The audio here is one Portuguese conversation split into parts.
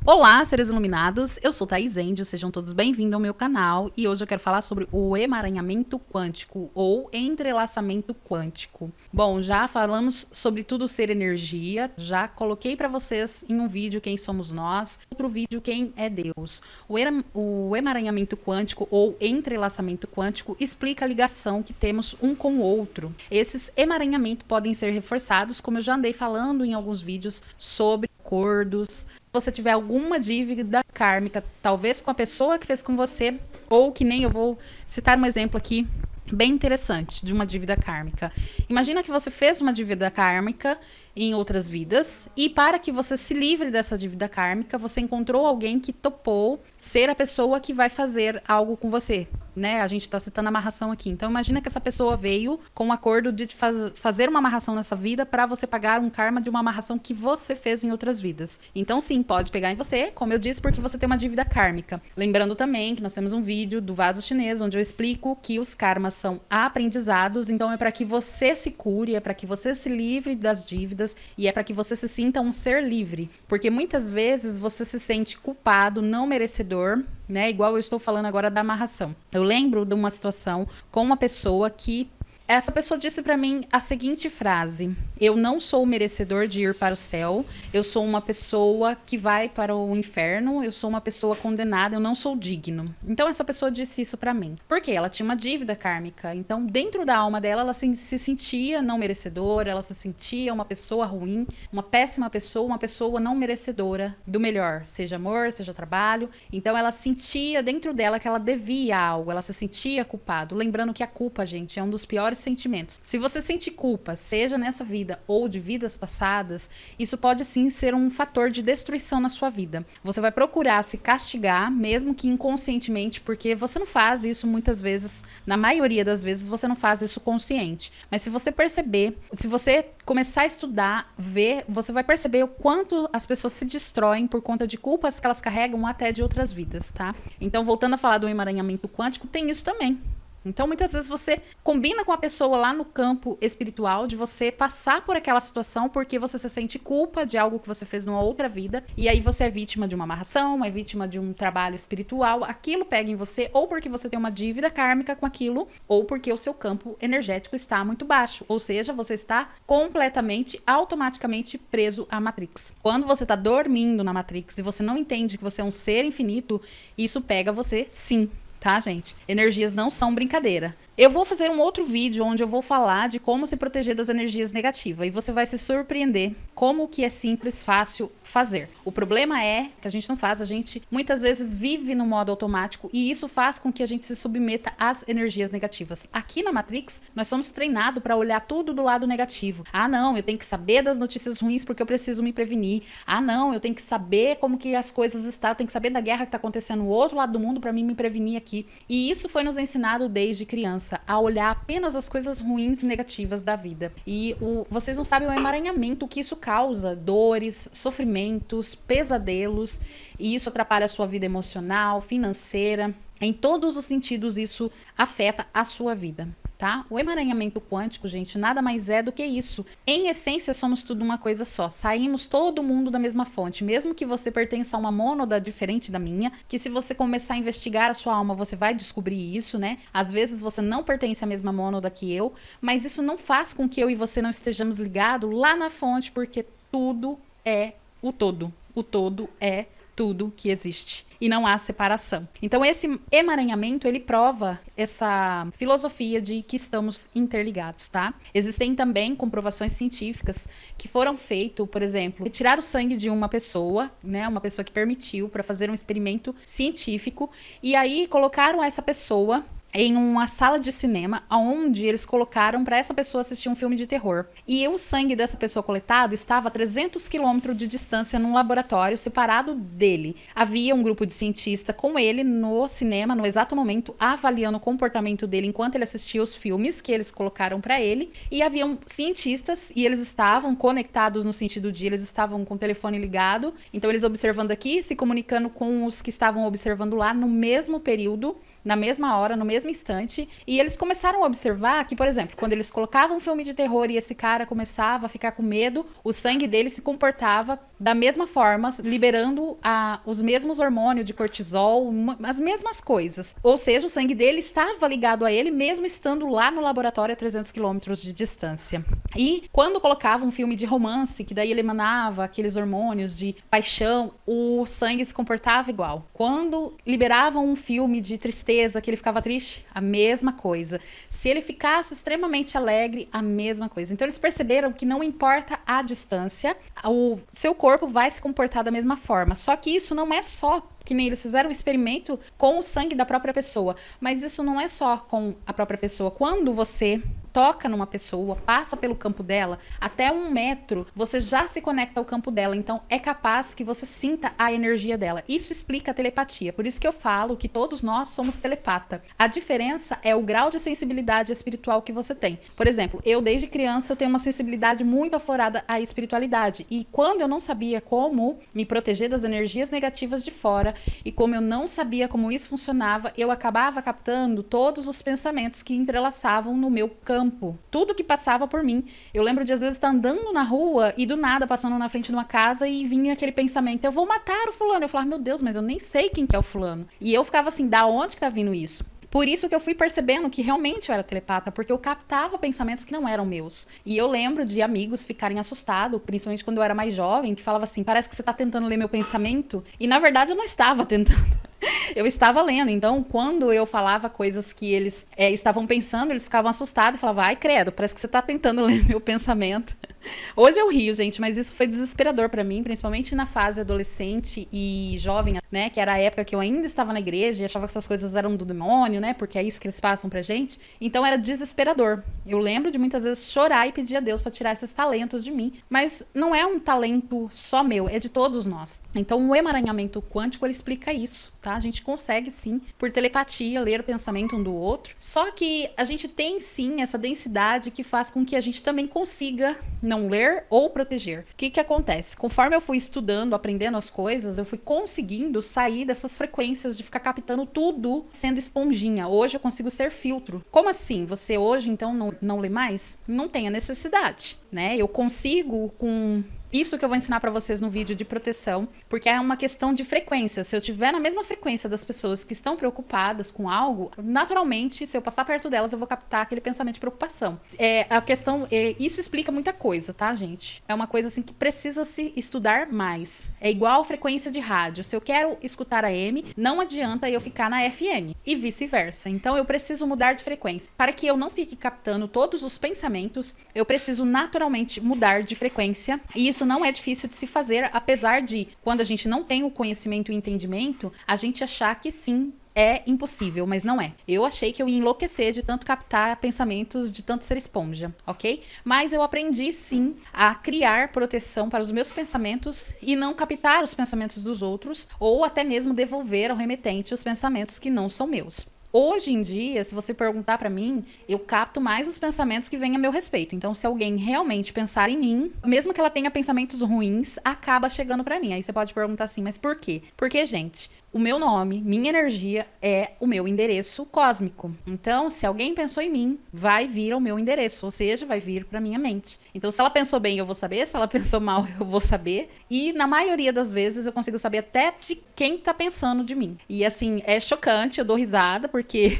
Olá, seres iluminados, eu sou Thaís Índio, sejam todos bem-vindos ao meu canal e hoje eu quero falar sobre o emaranhamento quântico ou entrelaçamento quântico. Bom, já falamos sobre tudo ser energia, já coloquei para vocês em um vídeo quem somos nós, outro vídeo quem é Deus. O emaranhamento quântico ou entrelaçamento quântico explica a ligação que temos um com o outro. Esses emaranhamentos podem ser reforçados, como eu já andei falando em alguns vídeos sobre acordos. Se você tiver alguma dívida kármica, talvez com a pessoa que fez com você, ou que nem eu vou citar um exemplo aqui bem interessante de uma dívida kármica. Imagina que você fez uma dívida kármica em outras vidas e para que você se livre dessa dívida kármica, você encontrou alguém que topou ser a pessoa que vai fazer algo com você. Né? A gente está citando amarração aqui. Então, imagina que essa pessoa veio com um acordo de fazer uma amarração nessa vida para você pagar um karma de uma amarração que você fez em outras vidas. Então, sim, pode pegar em você, como eu disse, porque você tem uma dívida kármica. Lembrando também que nós temos um vídeo do vaso chinês, onde eu explico que os karmas são aprendizados. Então, é para que você se cure, é para que você se livre das dívidas e é para que você se sinta um ser livre. Porque muitas vezes você se sente culpado, não merecedor, né? Igual eu estou falando agora da amarração. Eu lembro de uma situação com uma pessoa que essa pessoa disse para mim a seguinte frase: eu não sou merecedor de ir para o céu, eu sou uma pessoa que vai para o inferno, eu sou uma pessoa condenada, eu não sou digno. Então essa pessoa disse isso para mim. Porque ela tinha uma dívida kármica. Então dentro da alma dela, ela se sentia não merecedora, ela se sentia uma pessoa ruim, uma péssima pessoa, uma pessoa não merecedora do melhor, seja amor, seja trabalho. Então ela sentia dentro dela que ela devia algo, ela se sentia culpado. Lembrando que a culpa, gente, é um dos piores sentimentos. Se você sente culpa, seja nessa vida ou de vidas passadas, isso pode sim ser um fator de destruição na sua vida. Você vai procurar se castigar, mesmo que inconscientemente, porque você não faz isso muitas vezes, na maioria das vezes você não faz isso consciente. Mas se você perceber, se você começar a estudar, ver, você vai perceber o quanto as pessoas se destroem por conta de culpas que elas carregam até de outras vidas, tá? Então, voltando a falar do emaranhamento quântico, tem isso também. Então, muitas vezes você combina com a pessoa lá no campo espiritual de você passar por aquela situação porque você se sente culpa de algo que você fez numa outra vida e aí você é vítima de uma amarração, é vítima de um trabalho espiritual, aquilo pega em você ou porque você tem uma dívida kármica com aquilo ou porque o seu campo energético está muito baixo, ou seja, você está completamente, automaticamente preso à Matrix. Quando você está dormindo na Matrix e você não entende que você é um ser infinito, isso pega você sim. Tá, gente? Energias não são brincadeira. Eu vou fazer um outro vídeo onde eu vou falar de como se proteger das energias negativas e você vai se surpreender como que é simples, fácil fazer. O problema é que a gente não faz, a gente muitas vezes vive no modo automático e isso faz com que a gente se submeta às energias negativas. Aqui na Matrix, nós somos treinados para olhar tudo do lado negativo. Ah, não, eu tenho que saber das notícias ruins porque eu preciso me prevenir. Ah, não, eu tenho que saber como que as coisas estão, eu tenho que saber da guerra que está acontecendo no outro lado do mundo para mim me prevenir aqui. E isso foi nos ensinado desde criança, a olhar apenas as coisas ruins e negativas da vida. E vocês não sabem o emaranhamento que isso causa, dores, sofrimentos, pesadelos, e isso atrapalha a sua vida emocional, financeira. Em todos os sentidos isso afeta a sua vida. Tá? O emaranhamento quântico, gente, nada mais é do que isso. Em essência, somos tudo uma coisa só. Saímos todo mundo da mesma fonte. Mesmo que você pertença a uma mônada diferente da minha, que se você começar a investigar a sua alma, você vai descobrir isso, né? Às vezes você não pertence à mesma mônada que eu, mas isso não faz com que eu e você não estejamos ligados lá na fonte, porque tudo é o todo. O todo é tudo que existe e não há separação. Então esse emaranhamento, ele prova essa filosofia de que estamos interligados, tá? Existem também comprovações científicas que foram feitas, por exemplo, retirar o sangue de uma pessoa, né, uma pessoa que permitiu para fazer um experimento científico e aí colocaram essa pessoa em uma sala de cinema, onde eles colocaram para essa pessoa assistir um filme de terror. E o sangue dessa pessoa coletado estava a 300 quilômetros de distância num laboratório separado dele. Havia um grupo de cientistas com ele no cinema, no exato momento, avaliando o comportamento dele enquanto ele assistia os filmes que eles colocaram para ele. E haviam cientistas, e eles estavam conectados no sentido de eles estavam com o telefone ligado. Então eles observando aqui, se comunicando com os que estavam observando lá no mesmo período, na mesma hora, no mesmo instante, e eles começaram a observar que, por exemplo, quando eles colocavam um filme de terror e esse cara começava a ficar com medo, o sangue dele se comportava da mesma forma, liberando os mesmos hormônios de cortisol, as mesmas coisas. Ou seja, o sangue dele estava ligado a ele, mesmo estando lá no laboratório a 300 quilômetros de distância. E quando colocava um filme de romance, que daí ele emanava aqueles hormônios de paixão, o sangue se comportava igual. Quando liberavam um filme de tristeza, que ele ficava triste, a mesma coisa. Se ele ficasse extremamente alegre, a mesma coisa. Então eles perceberam que não importa a distância, o seu corpo vai se comportar da mesma forma. Só que isso não é só que nem eles fizeram um experimento com o sangue da própria pessoa, mas isso não é só com a própria pessoa. Quando você toca numa pessoa, passa pelo campo dela, até 1 metro, você já se conecta ao campo dela, então é capaz que você sinta a energia dela. Isso explica a telepatia, por isso que eu falo que todos nós somos telepata. A diferença é o grau de sensibilidade espiritual que você tem. Por exemplo, eu desde criança eu tenho uma sensibilidade muito aflorada à espiritualidade, e quando eu não sabia como me proteger das energias negativas de fora, e como eu não sabia como isso funcionava, eu acabava captando todos os pensamentos que entrelaçavam no meu campo. Tudo que passava por mim. Eu lembro de às vezes estar andando na rua e do nada passando na frente de uma casa e vinha aquele pensamento, eu vou matar o fulano. Eu falava, meu Deus, mas eu nem sei quem que é o fulano. E eu ficava assim, da onde que tá vindo isso? Por isso que eu fui percebendo que realmente eu era telepata, porque eu captava pensamentos que não eram meus. E eu lembro de amigos ficarem assustados, principalmente quando eu era mais jovem, que falava assim, parece que você tá tentando ler meu pensamento. E na verdade eu não estava tentando. Eu estava lendo, então quando eu falava coisas que eles estavam pensando, eles ficavam assustados e falavam, ai credo, parece que você tá tentando ler meu pensamento. Hoje eu rio, gente, mas isso foi desesperador pra mim, principalmente na fase adolescente e jovem, né, que era a época que eu ainda estava na igreja e achava que essas coisas eram do demônio, né, porque é isso que eles passam pra gente. Então era desesperador. Eu lembro de muitas vezes chorar e pedir a Deus pra tirar esses talentos de mim, mas não é um talento só meu, é de todos nós. Então o emaranhamento quântico, ele explica isso, tá? A gente consegue sim, por telepatia, ler o pensamento um do outro, só que a gente tem sim essa densidade que faz com que a gente também consiga não ler ou proteger. O que acontece? Conforme eu fui estudando, aprendendo as coisas, eu fui conseguindo sair dessas frequências de ficar captando tudo sendo esponjinha. Hoje eu consigo ser filtro. Como assim? Você hoje então não lê mais? Não tem a necessidade, né? Eu consigo com isso que eu vou ensinar pra vocês no vídeo de proteção, porque é uma questão de frequência. Se eu tiver na mesma frequência das pessoas que estão preocupadas com algo, naturalmente, se eu passar perto delas, eu vou captar aquele pensamento de preocupação. Isso explica muita coisa, tá, gente? É uma coisa assim que precisa se estudar mais. É igual frequência de rádio. Se eu quero escutar a AM, não adianta eu ficar na FM e vice-versa. Então eu preciso mudar de frequência. Para que eu não fique captando todos os pensamentos, eu preciso naturalmente mudar de frequência, e isso não é difícil de se fazer, apesar de, quando a gente não tem o conhecimento e o entendimento, a gente achar que sim, é impossível, mas não é. Eu achei que eu ia enlouquecer de tanto captar pensamentos, de tanto ser esponja, ok? Mas eu aprendi sim a criar proteção para os meus pensamentos e não captar os pensamentos dos outros, ou até mesmo devolver ao remetente os pensamentos que não são meus. Hoje em dia, se você perguntar pra mim, eu capto mais os pensamentos que vêm a meu respeito. Então, se alguém realmente pensar em mim, mesmo que ela tenha pensamentos ruins, acaba chegando pra mim. Aí você pode perguntar assim, mas por quê? Porque, gente, o meu nome, minha energia é o meu endereço cósmico. Então, se alguém pensou em mim, vai vir ao meu endereço, ou seja, vai vir pra minha mente. Então, se ela pensou bem, eu vou saber. Se ela pensou mal, eu vou saber. E, na maioria das vezes, eu consigo saber até de quem tá pensando de mim. E, assim, é chocante, eu dou risada, porque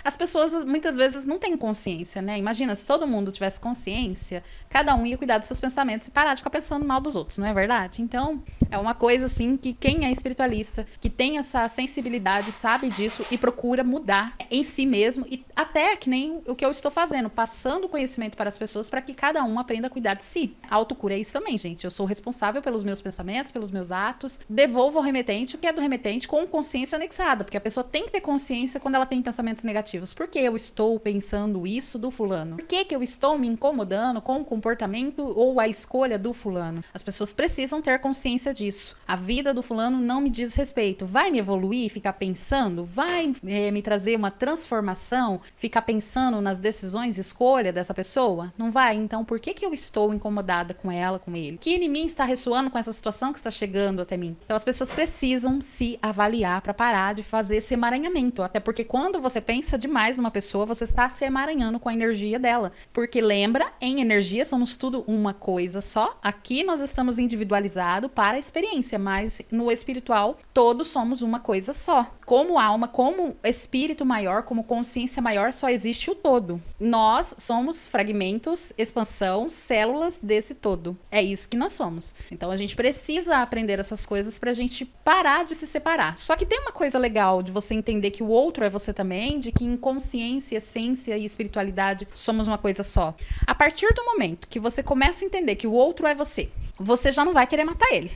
as pessoas muitas vezes não têm consciência, né? Imagina, se todo mundo tivesse consciência, cada um ia cuidar dos seus pensamentos e parar de ficar pensando mal dos outros, não é verdade? Então, é uma coisa assim que quem é espiritualista, que tem essa sensibilidade, sabe disso e procura mudar em si mesmo, e até que nem o que eu estou fazendo, passando conhecimento para as pessoas para que cada um aprenda a cuidar de si. A autocura é isso também, gente. Eu sou responsável pelos meus pensamentos, pelos meus atos, devolvo ao remetente o que é do remetente com consciência anexada, porque a pessoa tem que ter consciência quando ela tem pensamento pensamentos negativos? Por que eu estou pensando isso do fulano? Por que eu estou me incomodando com o comportamento ou a escolha do fulano? As pessoas precisam ter consciência disso. A vida do fulano não me diz respeito. Vai me evoluir, ficar pensando? Vai me trazer uma transformação? Ficar pensando nas decisões e escolha dessa pessoa? Não vai? Então, por que eu estou incomodada com ela, com ele? Que em mim está ressoando com essa situação que está chegando até mim? Então, as pessoas precisam se avaliar para parar de fazer esse emaranhamento. Até porque quando você pensa demais numa pessoa, você está se emaranhando com a energia dela. Porque lembra, em energia somos tudo uma coisa só. Aqui nós estamos individualizados para a experiência, mas no espiritual todos somos uma coisa só. Como alma, como espírito maior, como consciência maior, só existe o todo. Nós somos fragmentos, expansão, células desse todo. É isso que nós somos. Então a gente precisa aprender essas coisas pra gente parar de se separar. Só que tem uma coisa legal de você entender que o outro é você também, de que em consciência, essência e espiritualidade somos uma coisa só. A partir do momento que você começa a entender que o outro é você, você já não vai querer matar ele.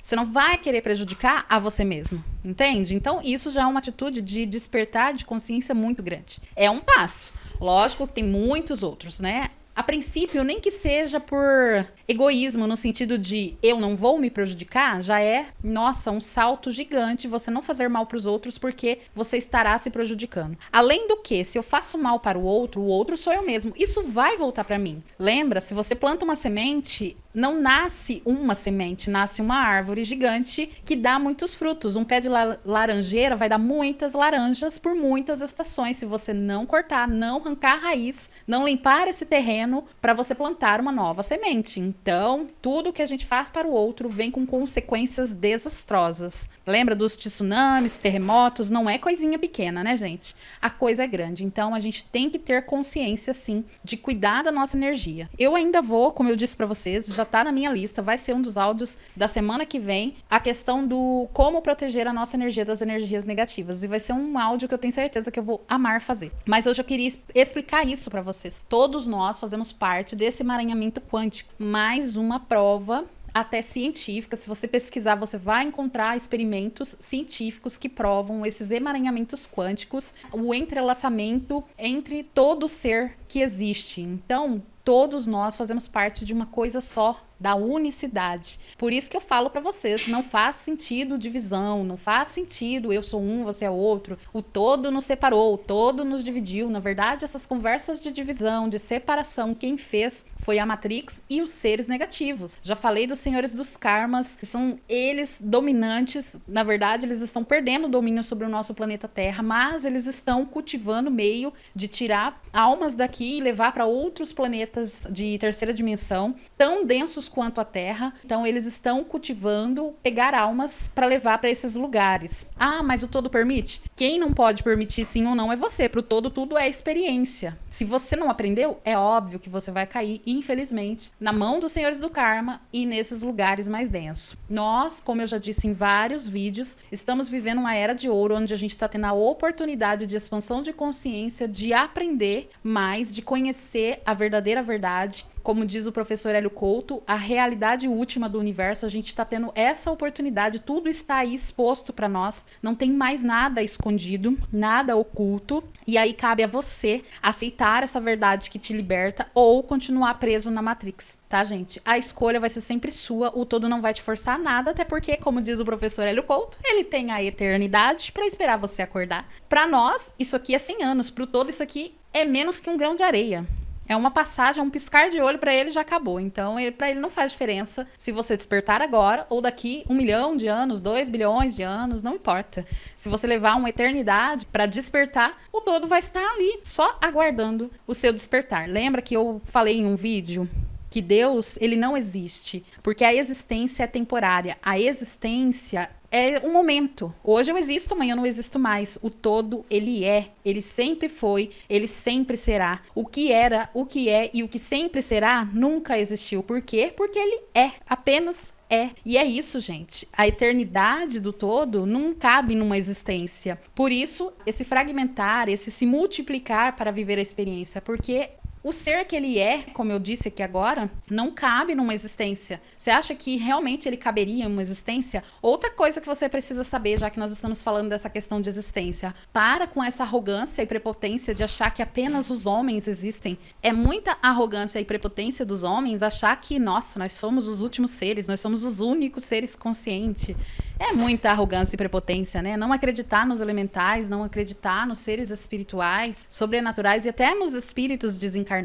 Você não vai querer prejudicar a você mesmo. Entende? Então, isso já é uma atitude de despertar de consciência muito grande. É um passo. Lógico que tem muitos outros, né? A princípio, nem que seja por egoísmo, no sentido de eu não vou me prejudicar, já é, nossa, um salto gigante você não fazer mal para os outros porque você estará se prejudicando. Além do que, se eu faço mal para o outro sou eu mesmo. Isso vai voltar para mim. Lembra, se você planta uma semente, não nasce uma semente, nasce uma árvore gigante que dá muitos frutos. Um pé de laranjeira vai dar muitas laranjas por muitas estações. Se você não cortar, não arrancar a raiz, não limpar esse terreno para você plantar uma nova semente. Então, tudo que a gente faz para o outro vem com consequências desastrosas. Lembra dos tsunamis, terremotos? Não é coisinha pequena, né, gente? A coisa é grande. Então, a gente tem que ter consciência, sim, de cuidar da nossa energia. Eu ainda vou, como eu disse para vocês, já tá na minha lista, vai ser um dos áudios da semana que vem, a questão do como proteger a nossa energia das energias negativas. E vai ser um áudio que eu tenho certeza que eu vou amar fazer. Mas hoje eu queria explicar isso para vocês. Todos nós fazemos parte desse emaranhamento quântico. Mais uma prova até científica. Se você pesquisar, você vai encontrar experimentos científicos que provam esses emaranhamentos quânticos, o entrelaçamento entre todo ser que existe. Então, todos nós fazemos parte de uma coisa só, da unicidade. Por isso que eu falo para vocês, não faz sentido divisão, não faz sentido eu sou um, você é outro. O todo nos separou, o todo nos dividiu. Na verdade, essas conversas de divisão, de separação, quem fez foi a Matrix e os seres negativos. Já falei dos senhores dos karmas, que são eles dominantes. Na verdade, eles estão perdendo o domínio sobre o nosso planeta Terra, mas eles estão cultivando meio de tirar almas daqui e levar para outros planetas de terceira dimensão, tão densos quanto a Terra. Então eles estão cultivando pegar almas para levar para esses lugares. Ah, mas o todo permite? Quem não pode permitir sim ou não é você. Para o todo tudo é experiência. Se você não aprendeu, é óbvio que você vai cair, infelizmente, na mão dos senhores do karma e nesses lugares mais densos. Nós, como eu já disse em vários vídeos, estamos vivendo uma era de ouro onde a gente está tendo a oportunidade de expansão de consciência, de aprender mais, de conhecer a verdadeira verdade. Como diz o professor Hélio Couto, a realidade última do universo, a gente está tendo essa oportunidade, tudo está aí exposto para nós, não tem mais nada escondido, nada oculto, e aí cabe a você aceitar essa verdade que te liberta ou continuar preso na Matrix, tá, gente? A escolha vai ser sempre sua, o todo não vai te forçar a nada, até porque, como diz o professor Hélio Couto, ele tem a eternidade para esperar você acordar. Para nós, isso aqui é 100 anos, para o todo isso aqui é menos que um grão de areia. É uma passagem, é um piscar de olho, para ele já acabou. Então, para ele não faz diferença se você despertar agora ou daqui 1 milhão de anos, 2 bilhões de anos, não importa. Se você levar uma eternidade para despertar, o todo vai estar ali, só aguardando o seu despertar. Lembra que eu falei em um vídeo que Deus, ele não existe, porque a existência é temporária. A existência é um momento. Hoje eu existo, amanhã eu não existo mais. O todo, ele sempre foi, ele sempre será. O que era, o que é e o que sempre será nunca existiu. Por quê? Porque ele é, apenas é. E é isso, gente. A eternidade do todo não cabe numa existência. Por isso, esse fragmentar, esse se multiplicar para viver a experiência, porque o ser que ele é, como eu disse aqui agora, não cabe numa existência. Você acha que realmente ele caberia em uma existência? Outra coisa que você precisa saber, já que nós estamos falando dessa questão de existência, para com essa arrogância e prepotência de achar que apenas os homens existem. É muita arrogância e prepotência dos homens achar que, nossa, nós somos os últimos seres, nós somos os únicos seres conscientes. É muita arrogância e prepotência, né? Não acreditar nos elementais, não acreditar nos seres espirituais, sobrenaturais e até nos espíritos desencarnados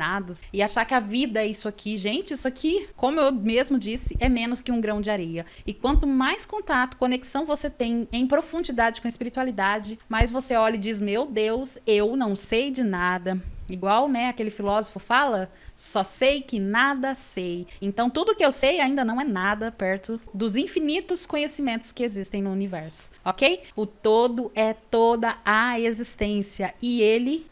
e achar que a vida é isso aqui. Gente, isso aqui, como eu mesmo disse, é menos que um grão de areia. E quanto mais contato, conexão você tem em profundidade com a espiritualidade, mais você olha e diz, meu Deus, eu não sei de nada. Igual, né, aquele filósofo fala, só sei que nada sei. Então, tudo que eu sei ainda não é nada perto dos infinitos conhecimentos que existem no universo, ok? O todo é toda a existência e ele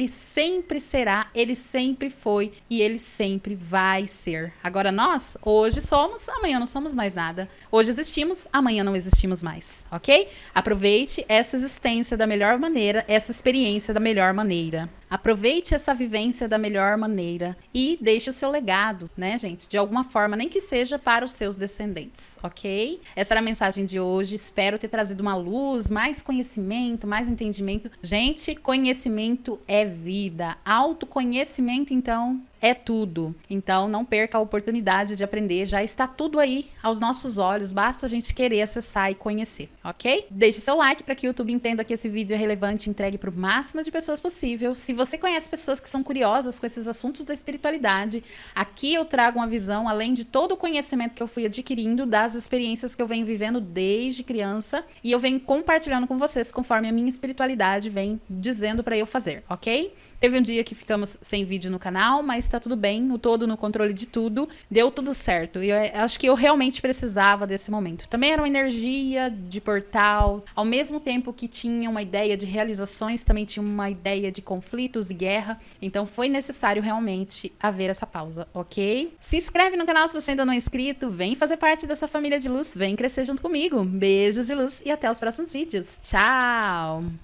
sempre será, ele sempre foi e ele sempre vai ser. Agora nós, hoje somos, amanhã não somos mais nada. Hoje existimos, amanhã não existimos mais, ok? Aproveite essa existência da melhor maneira, essa experiência da melhor maneira. Aproveite essa vivência da melhor maneira e deixe o seu legado, né, gente? De alguma forma, nem que seja para os seus descendentes, ok? Essa era a mensagem de hoje. Espero ter trazido uma luz, mais conhecimento, mais entendimento. Gente, conhecimento é vida. Autoconhecimento, então, é tudo. Então, não perca a oportunidade de aprender. Já está tudo aí aos nossos olhos. Basta a gente querer acessar e conhecer, ok? Deixe seu like para que o YouTube entenda que esse vídeo é relevante e entregue para o máximo de pessoas possível. Se você conhece pessoas que são curiosas com esses assuntos da espiritualidade, aqui eu trago uma visão, além de todo o conhecimento que eu fui adquirindo, das experiências que eu venho vivendo desde criança, e eu venho compartilhando com vocês conforme a minha espiritualidade vem dizendo para eu fazer, ok? Teve um dia que ficamos sem vídeo no canal, mas tá tudo bem, o todo no controle de tudo, deu tudo certo. E eu acho que eu realmente precisava desse momento. Também era uma energia de portal, ao mesmo tempo que tinha uma ideia de realizações, também tinha uma ideia de conflitos e guerra. Então foi necessário realmente haver essa pausa, ok? Se inscreve no canal se você ainda não é inscrito, vem fazer parte dessa família de luz, vem crescer junto comigo. Beijos de luz e até os próximos vídeos. Tchau!